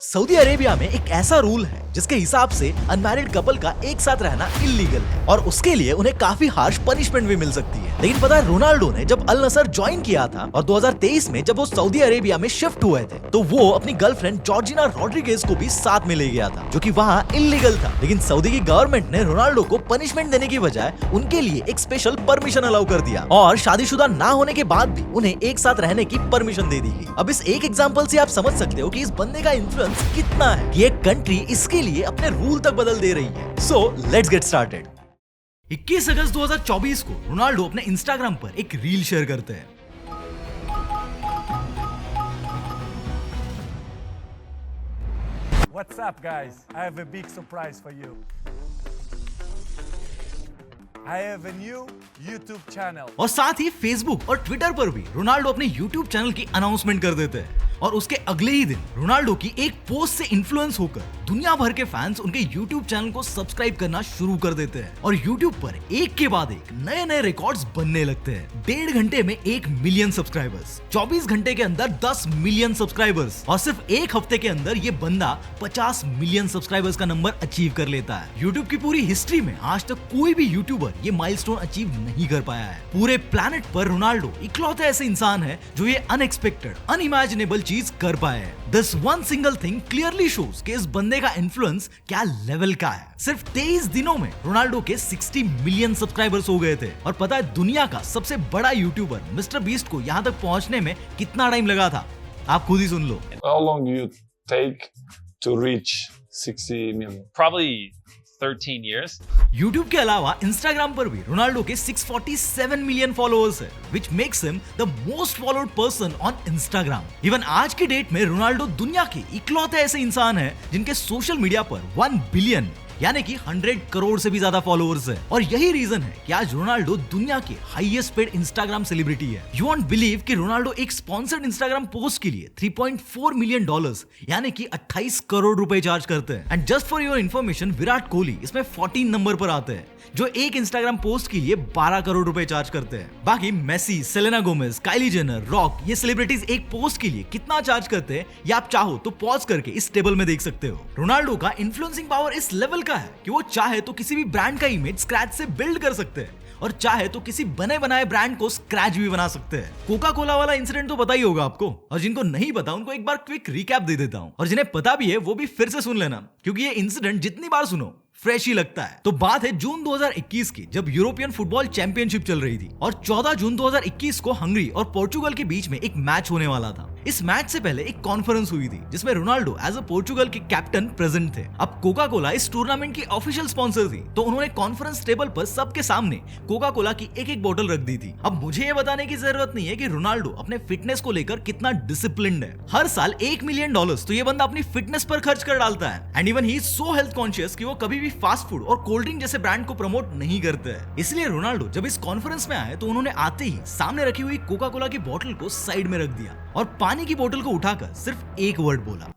Saudi Arabia में एक ऐसा रूल है जिसके हिसाब से अनमैरिड कपल का एक साथ रहना इलीगल है और उसके लिए उन्हें काफी हार्श पनिशमेंट भी मिल सकती है। लेकिन पता है, रोनाल्डो ने जब अल नसर ज्वाइन किया था और 2023 में जब वो सऊदी अरेबिया में शिफ्ट हुए थे तो वो अपनी गर्लफ्रेंड जॉर्जिना रॉड्रिगेज को भी साथ में ले गया था, जो कि वहाँ इलीगल था। लेकिन सऊदी की गवर्नमेंट ने रोनाल्डो को पनिशमेंट देने की बजाय उनके लिए एक स्पेशल परमिशन अलाउ कर दिया और शादीशुदा ना होने के बाद भी उन्हें एक साथ रहने की परमिशन दे दी गई। अब इस एक एग्जाम्पल से आप समझ सकते हो कि इस बंदे का इन्फ्लुएंस कितना है कि एक कंट्री इसके लिए अपने रूल तक बदल दे रही है। So let's get started. 21 अगस्त 2024 को रोनाल्डो अपने इंस्टाग्राम पर एक रील शेयर करते हैं। What's up, guys? I have a big surprise for you. I have a new YouTube channel. और साथ ही फेसबुक और ट्विटर पर भी रोनाल्डो अपने यूट्यूब चैनल की अनाउंसमेंट कर देते हैं और उसके अगले ही दिन रोनाल्डो की एक पोस्ट से इन्फ्लुएंस होकर दुनिया भर के फैंस उनके यूट्यूब चैनल को सब्सक्राइब करना शुरू कर देते हैं और यूट्यूब पर एक के बाद एक नए नए रिकॉर्ड्स बनने लगते हैं। 1.5 घंटे में 1 मिलियन सब्सक्राइबर्स, 24 घंटे के अंदर 10 मिलियन सब्सक्राइबर्स और सिर्फ एक हफ्ते के अंदर ये बंदा 50 मिलियन सब्सक्राइबर्स का नंबर अचीव कर लेता है। यूट्यूब की पूरी हिस्ट्री में आज तक कोई भी यूट्यूबर ये माइलस्टोन अचीव नहीं कर पाया है। पूरे प्लैनेट पर रोनाल्डो इकलौते ऐसे इंसान है जो ये अनएक्सपेक्टेड, अनइमेजिनेबल चीज कर पाए हैं। This one single thing clearly shows कि इस बंदे का इन्फ्लुएंस क्या लेवल का है। सिर्फ 23 दिनों में रोनाल्डो के 60 मिलियन सब्सक्राइबर्स हो गए थे और पता है दुनिया का सबसे बड़ा यूट्यूबर मिस्टर बीस्ट को यहाँ तक पहुँचने में कितना टाइम लगा था? आप खुद ही सुन लो। How long do you take to reach 60 million? Probably 13 years. YouTube के अलावा Instagram पर भी रोनाल्डो के 647 मिलियन फॉलोअर्स है, which makes him the most followed person on Instagram. Even आज की डेट में रोनाल्डो दुनिया के इकलौते ऐसे इंसान हैं जिनके सोशल मीडिया पर 1 बिलियन यानी कि 100 करोड़ से भी ज्यादा फॉलोअर्स है और यही रीजन है कि आज रोनाल्डो दुनिया के हाईएस्ट पेड इंस्टाग्राम सेलिब्रिटी है। यू वॉन्ट बिलीव कि रोनाल्डो एक स्पॉन्सर्ड इंस्टाग्राम पोस्ट के लिए $3.4 मिलियन यानी कि 28 करोड़ रुपए चार्ज करते हैं। And just for your information, Virat Kohli इसमें 14 नंबर पर आते हैं जो एक इंस्टाग्राम पोस्ट के लिए 12 करोड़ रुपए चार्ज करते हैं। बाकी Messi, Selena Gomez, Kylie Jenner, Rock ये सेलिब्रिटीज एक पोस्ट के लिए कितना चार्ज करते हैं या आप चाहो तो पॉज करके इस टेबल में देख सकते हो। रोनाल्डो का इन्फ्लुएंसिंग पावर इस लेवल का है कि वो चाहे तो किसी भी ब्रांड का इमेज स्क्रैच से बिल्ड कर सकते हैं और चाहे तो किसी बने बनाए ब्रांड को स्क्रैच भी बना सकते हैं। कोका कोला वाला इंसिडेंट तो पता ही होगा आपको और जिनको नहीं पता उनको एक बार क्विक रिकैप दे देता हूँ और जिन्हें पता भी है वो भी फिर से सुन लेना क्योंकि ये इंसिडेंट जितनी बार सुनो फ्रेश ही लगता है। तो बात है जून 2021 की, जब यूरोपियन फुटबॉल चैंपियनशिप चल रही थी और 14 जून 2021 को हंगरी और पोर्चुगल के बीच में एक मैच होने वाला था। इस मैच से पहले एक कॉन्फ्रेंस हुई थी जिसमें रोनाल्डो एज अ पोर्चुगल के कैप्टन प्रेजेंट थे। अब कोका कोला इस टूर्नामेंट की ऑफिशियल स्पॉन्सर थी तो उन्होंने कॉन्फ्रेंस टेबल पर सबके सामने कोका कोला की एक एक बोतल रख दी थी। अब मुझे ये बताने की जरूरत नहीं है कि रोनाल्डो अपने फिटनेस को लेकर कितना डिसिप्लिन्ड है। हर साल $1 मिलियन तो ये बंदा अपनी फिटनेस पर खर्च कर डालता है and even he is so health conscious कि वो कभी भी फास्ट फूड और कोल्ड ड्रिंक जैसे ब्रांड को प्रमोट नहीं करते हैं। इसलिए रोनाल्डो जब इस कॉन्फ्रेंस में आए तो उन्होंने आते ही सामने रखी हुई कोका कोला की बोतल को साइड में रख दिया और पानी की बोतल को उठाकर सिर्फ एक वर्ड बोला।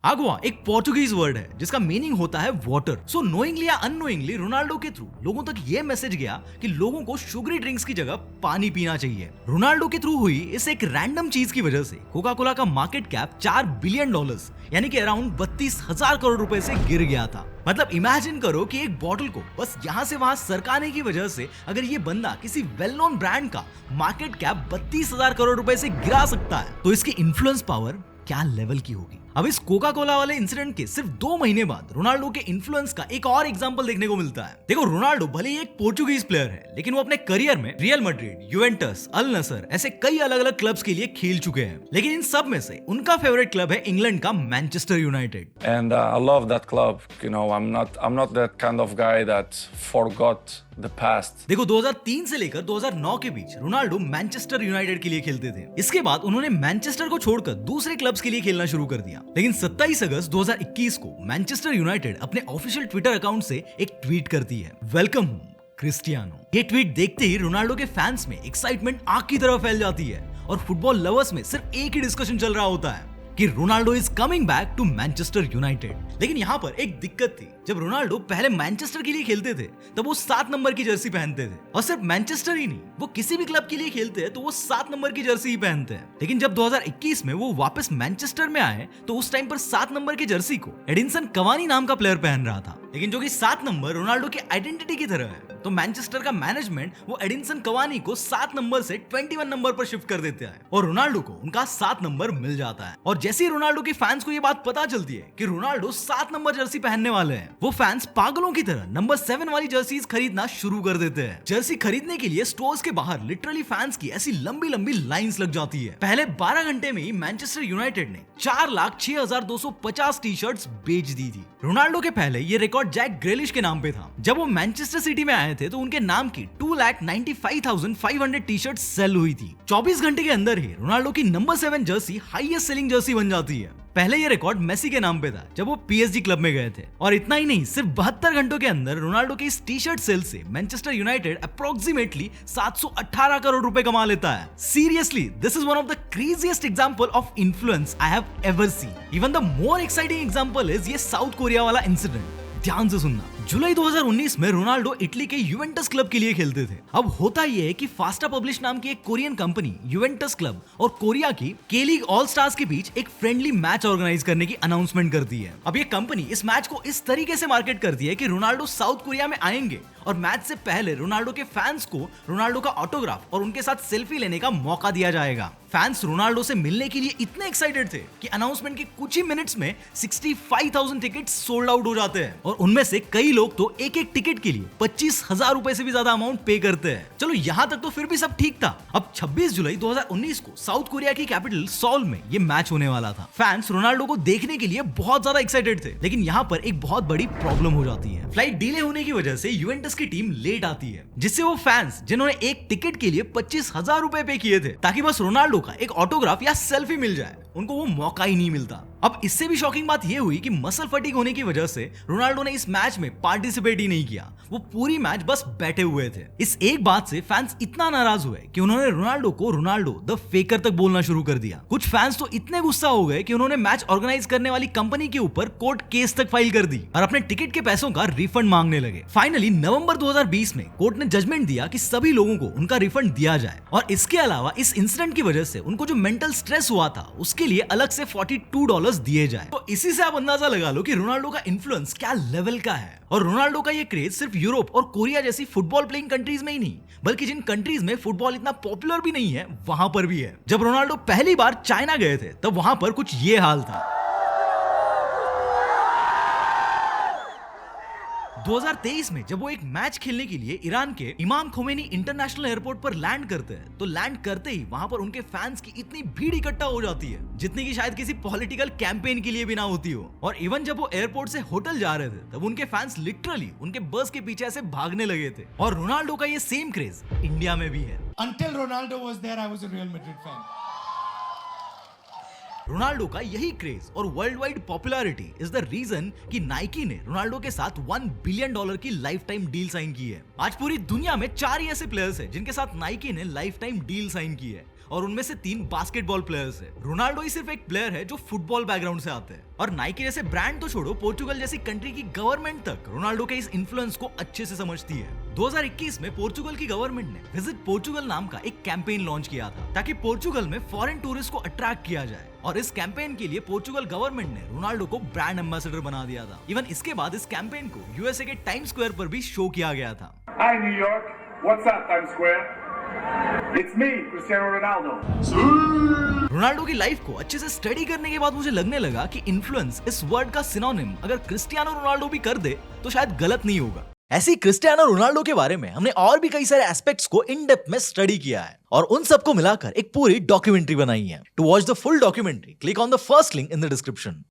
आगुआ एक पोर्टुगीज वर्ड है जिसका मीनिंग होता है वाटर। सो नोइंगली या अननोइंगली रोनाल्डो के थ्रू लोगों तक ये मैसेज गया कि लोगों को शुगरी ड्रिंक्स की जगह पानी पीना चाहिए। रोनाल्डो के थ्रू हुई इस एक रैंडम चीज की वजह से कोका कोला का मार्केट कैप $4 बिलियन यानी कि अराउंड 32,000 करोड़ रुपए से गिर गया था। मतलब इमेजिन करो कि एक बॉटल को बस यहाँ से वहां सरकाने की वजह से अगर ये बंदा किसी वेल नोन ब्रांड का मार्केट कैप 32,000 करोड़ रुपए से गिरा सकता है तो इसकी इन्फ्लुएंस पावर क्या लेवल की होगी। अब इस कोका कोला वाले इंसिडेंट के सिर्फ 2 महीने बाद रोनाल्डो के इन्फ्लुएंस का एक और एग्जांपल देखने को मिलता है। देखो, रोनाल्डो भले ही एक पोर्चुगीज प्लेयर है लेकिन वो अपने करियर में रियल मैड्रिड, यूवेंटस, अल नसर ऐसे कई अलग अलग क्लब्स के लिए खेल चुके हैं। लेकिन इन सब में से उनका फेवरेट क्लब है इंग्लैंड का Manchester United. And I love that club. You know, I'm not that kind of guy that forgot the past. देखो, 2003 से लेकर 2009 के बीच रोनाल्डो मैनचेस्टर यूनाइटेड के लिए खेलते थे। इसके बाद उन्होंने मैनचेस्टर को छोड़कर दूसरे क्लब्स के लिए खेलना शुरू कर दिया। लेकिन 27 अगस्त 2021 को मैनचेस्टर यूनाइटेड अपने ऑफिशियल ट्विटर अकाउंट से एक ट्वीट करती है, वेलकम होम क्रिस्टियानो। ये ट्वीट देखते ही रोनाल्डो के फैंस में एक्साइटमेंट आग की तरह फैल जाती है और फुटबॉल लवर्स में सिर्फ एक ही डिस्कशन चल रहा होता है कि Ronaldo is coming back to Manchester United. लेकिन यहाँ पर एक दिक्कत थी। जब रोनाल्डो पहले मैनचेस्टर के लिए खेलते थे तब वो 7 नंबर की जर्सी पहनते थे, और सिर्फ मैनचेस्टर ही नहीं, वो किसी भी क्लब के लिए खेलते हैं तो वो 7 नंबर की जर्सी ही पहनते हैं। लेकिन जब 2021 में वो वापस मैनचेस्टर में आए तो उस टाइम पर 7 नंबर की जर्सी को एडिनसन कवानी नाम का प्लेयर पहन रहा था, लेकिन जो कि 7 नंबर रोनाल्डो की आइडेंटिटी की तरह है। तो मैनचेस्टर का मैनेजमेंट वो एडिनसन कवानी को 7 नंबर से 21 नंबर पर शिफ्ट कर देता है और रोनाल्डो को उनका 7 नंबर मिल जाता है। और जैसे ही रोनाल्डो के फैंस को ये बात पता चलती है कि रोनाल्डो 7 नंबर जर्सी पहनने वाले हैं, वो फैंस पागलों की तरह नंबर 7 वाली जर्सीज खरीदना शुरू कर देते हैं। जर्सी खरीदने के लिए स्टोर्स के बाहर लिटरली फैंस की ऐसी लंबी लंबी लाइंस लग जाती है। पहले 12 घंटे में ही मैनचेस्टर यूनाइटेड ने 4,06,250 टी शर्ट्स बेच दी थी। रोनाल्डो के पहले ये रिकॉर्ड जैक ग्रेलिश के नाम पे था। जब वो मैनचेस्टर सिटी में आए थे तो उनके नाम की 2,95,500 टी शर्ट सेल हुई थी। 24 घंटे के अंदर ही रोनाल्डो की number 7 Jersey highest selling Jersey बन जाती है। पहले ये रिकॉर्ड मेसी के नाम पे था जब वो पीएसजी क्लब में गए थे। और इतना ही नहीं, सिर्फ 72 घंटों के अंदर रोनाल्डो के इस टी शर्ट सेल से मैनचेस्टर यूनाइटेड अप्रोक्सीमेटली 718 करोड़ रुपए कमा लेता है। Seriously, this is one of the craziest example of influence I have ever seen. Even the more exciting example is ये साउथ कोरिया वाला इंसिडेंट। ध्यान से सुनना। जुलाई 2019 में रोनाल्डो इटली के यूवेंटस क्लब के लिए खेलते थे। अब होता यह है कि फास्टा पब्लिश नाम की एक कोरियन कंपनी यूवेंटस क्लब और कोरिया की के लीग ऑल स्टार्स के बीच एक फ्रेंडली मैच ऑर्गेनाइज करने की अनाउंसमेंट कर दी है। अब ये कंपनी इस मैच को इस तरीके से मार्केट करती है कि रोनाल्डो साउथ कोरिया में आएंगे और मैच से पहले रोनाल्डो के फैंस को रोनाल्डो का ऑटोग्राफ और उनके साथ सेल्फी लेने का मौका दिया जाएगा। फैंस रोनाल्डो से मिलने के लिए इतने एक्साइटेड थे कि अनाउंसमेंट के कुछ ही मिनट्स में 65,000 टिकट्स सोल्ड आउट हो जाते हैं और उनमें से कई लोग तो एक टिकट के लिए 25,000 रुपए से भी ज्यादा अमाउंट पे करते हैं। चलो यहाँ तक तो फिर भी सब ठीक था। अब 26 जुलाई 2019 को साउथ कोरिया की कैपिटल सोल में ये मैच होने वाला था। फैंस रोनाल्डो को देखने के लिए बहुत ज्यादा एक्साइटेड थे, लेकिन यहाँ पर एक बहुत बड़ी प्रॉब्लम हो जाती है। फ्लाइट डिले होने की वजह से यूवेंटस की टीम लेट आती है, जिससे वो फैंस जिन्होंने एक टिकट के लिए 25,000 रुपए पे किए थे ताकि बस रोनाल्डो का एक ऑटोग्राफ या सेल्फी मिल जाए, उनको वो मौका ही नहीं मिलता। अब इससे भी शॉकिंग बात ये हुई कि मसल फटीग होने की वजह से रोनाल्डो ने इस मैच में पार्टिसिपेट ही नहीं किया। वो पूरी मैच बस बैठे हुए थे। इस एक बात से फैंस इतना नाराज हुए कि उन्होंने रोनाल्डो को रोनाल्डो द फेकर तक बोलना शुरू कर दिया। कुछ फैंस तो इतने गुस्सा हो गए कि उन्होंने मैच ऑर्गेनाइज करने वाली कंपनी के ऊपर कोर्ट केस तक फाइल कर दी और अपने टिकट के पैसों का रिफंड मांगने लगे। फाइनली नवंबर 2020 में कोर्ट ने जजमेंट दिया कि सभी लोगों को उनका रिफंड दिया जाए और इसके अलावा इस इंसिडेंट की वजह से उनको जो मेंटल स्ट्रेस हुआ था उसके लिए अलग से $42 दिए जाए। तो इसी से आप अंदाजा लगा लो कि रोनाल्डो का इन्फ्लुएंस क्या लेवल का है। और रोनाल्डो का ये क्रेज सिर्फ यूरोप और कोरिया जैसी फुटबॉल प्लेइंग कंट्रीज में ही नहीं, बल्कि जिन कंट्रीज में फुटबॉल इतना पॉपुलर भी नहीं है वहां पर भी है। जब रोनाल्डो पहली बार चाइना गए थे तब वहां पर कुछ ये हाल था। 2023 में जब वो एक मैच खेलने के लिए ईरान के इमाम खोमेनी इंटरनेशनल एयरपोर्ट पर लैंड करते हैं तो लैंड करते ही वहां पर उनके फैंस की इतनी भीड़ इकट्ठा हो जाती है जितनी की शायद किसी पॉलिटिकल कैंपेन के लिए भी ना होती हो। और इवन जब वो एयरपोर्ट से होटल जा रहे थे तब उनके फैंस लिटरली उनके बस के पीछे से भागने लगे थे। और रोनाल्डो का ये सेम क्रेज इंडिया में भी है। Until Ronaldo was there, I was a Real Madrid fan. Ronaldo का यही क्रेज और world wide popularity is the reason कि नाइकी ने रोनाल्डो के साथ $1 बिलियन की लाइफ टाइम डील साइन की है। आज पूरी दुनिया में 4 ही ऐसे प्लेयर्स हैं जिनके साथ नाइकी ने लाइफ टाइम डील साइन की है और उनमें से 3 बास्केटबॉल प्लेयर्स हैं। रोनाल्डो ही सिर्फ एक प्लेयर है जो फुटबॉल बैकग्राउंड से आते हैं। और नाइकी जैसे ब्रांड तो छोड़ो, पोर्चुगल जैसी कंट्री की गवर्नमेंट तक रोनाल्डो के इस इन्फ्लुएंस को अच्छे से समझती है। 2021 में पोर्चुगल की गवर्नमेंट ने विजिट पोर्चुगल नाम का एक कैंपेन लॉन्च किया था ताकि पोर्चुगल में फॉरेन टूरिस्ट को अट्रैक्ट किया जाए। और इस कैंपेन के लिए पोर्चुगल गवर्नमेंट ने रोनाल्डो को ब्रांड एम्बेसडर बना दिया था। इवन इसके बाद इस कैंपेन को यूएसए के टाइम्स स्क्वायर पर भी शो किया गया था। Hi New York, what's up Times Square? It's me, Cristiano Ronaldo. Ronaldo की लाइफ को अच्छे से स्टडी करने के बाद मुझे लगने लगा कि इन्फ्लुएंस इस वर्ड का सिनोनिम अगर क्रिस्टियानो रोनाल्डो भी कर दे तो शायद गलत नहीं होगा। ऐसी क्रिस्टियानो रोनाल्डो के बारे में हमने और भी कई सारे एस्पेक्ट्स को इन डेप्थ में स्टडी किया है और उन सबको मिलाकर एक पूरी डॉक्यूमेंट्री बनाई है। To watch the full documentary click on the first link in the description.